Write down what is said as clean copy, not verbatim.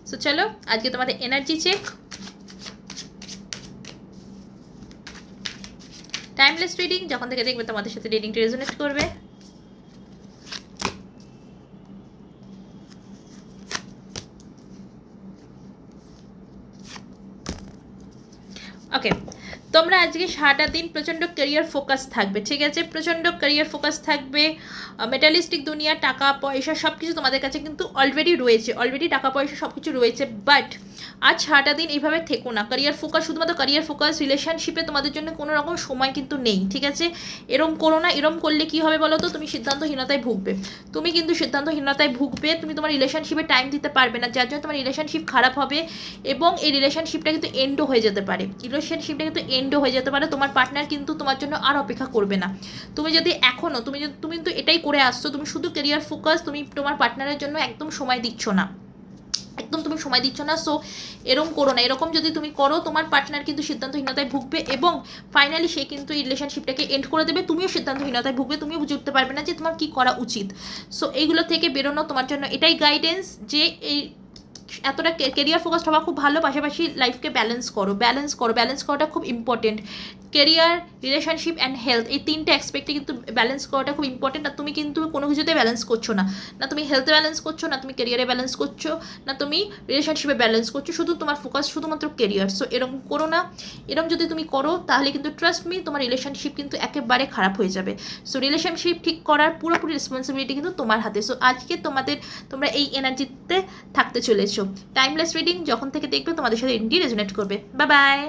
So চলো আজকে তোমাদের এনার্জি চেক। টাইমলেস রিডিং, যখন থেকে দেখবে তোমাদের সাথে রিডিংটি রেজোনেট করবে। ওকে, তোমরা আজকে সারাটা দিন প্রচণ্ড ক্যারিয়ার ফোকাস থাকবে, ঠিক আছে? প্রচণ্ড ক্যারিয়ার ফোকাস থাকবে। মেটালিস্টিক দুনিয়া, টাকা পয়সা সব কিছু তোমাদের কাছে কিন্তু অলরেডি রয়েছে, অলরেডি টাকা পয়সা সব কিছু রয়েছে। বাট আজ সারাটা দিন এইভাবে থেকো না। ক্যারিয়ার ফোকাস, শুধুমাত্র ক্যারিয়ার ফোকাস। রিলেশনশিপে তোমাদের জন্য কোনো রকম সময় কিন্তু নেই, ঠিক আছে? এরম করো না। এরম করলে কী হবে বলো তো? তুমি সিদ্ধান্তহীনতায় ভুগবে। তুমি কিন্তু সিদ্ধান্তহীনতায় ভুগবে, তুমি তোমার রিলেশনশিপে টাইম দিতে পারবে না, যার জন্য তোমার রিলেশনশিপ খারাপ হবে এবং এই রিলেশনশিপটা কিন্তু এন্ডও হয়ে যেতে পারে। রিলেশনশিপটা কিন্তু এন্ডও হয়ে যেতে পারে। তোমার পার্টনার কিন্তু তোমার জন্য আর অপেক্ষা করবে না। তুমি যদি এখনও তুমি কিন্তু এটাই করে আসছো, তুমি শুধু ক্যারিয়ার ফোকাস, তুমি তোমার পার্টনারের জন্য একদম সময় দিচ্ছ না, একদম তুমি সময় দিচ্ছ না। সো এরকম করো না। এরকম যদি তুমি করো, তোমার পার্টনার কিন্তু সিদ্ধান্তহীনতায় ভুগবে এবং ফাইনালি সে কিন্তু এই রিলেশনশিপটাকে এন্ড করে দেবে। তুমিও সিদ্ধান্তহীনতায় ভুগবে, তুমিও বুঝে উঠতে পারবে না যে তোমার কী করা উচিত। সো এইগুলো থেকে বেরোনো তোমার জন্য এটাই গাইডেন্স যে এই এতটা কেরিয়ার ফোকাসড হওয়া খুব ভালো, পাশাপাশি লাইফকে ব্যালেন্স করো। ব্যালেন্স করাটা খুব important. Career, relationship and health, এই তিনটে অ্যাসপেক্টে কিন্তু ব্যালেন্স করাটা খুব ইম্পর্টেন্ট। আর তুমি কিন্তু কোনো কিছুতে ব্যালেন্স করছো না, না তুমি হেলথে ব্যালেন্স করছো, না তুমি কেরিয়ারে ব্যালেন্স করছো, না তুমি রিলেশনশিপে ব্যালেন্স করছো, শুধু তোমার ফোকাস শুধুমাত্র কেরিয়ার। সো এরকম করো না। এরকম যদি তুমি করো তাহলে কিন্তু ট্রাস্ট মি, তোমার রিলেশনশিপ কিন্তু একেবারে খারাপ হয়ে যাবে। সো রিলেশনশিপ ঠিক করার পুরোপুরি রেসপন্সিবিলিটি কিন্তু তোমার হাতে। সো আজকে তোমরা এই এনার্জিতে থাকতে চলেছো। টাইমলেস রিডিং যখন থেকে দেখবে তোমাদের সাথে এনটি রেজোনেট করবে। Bye bye.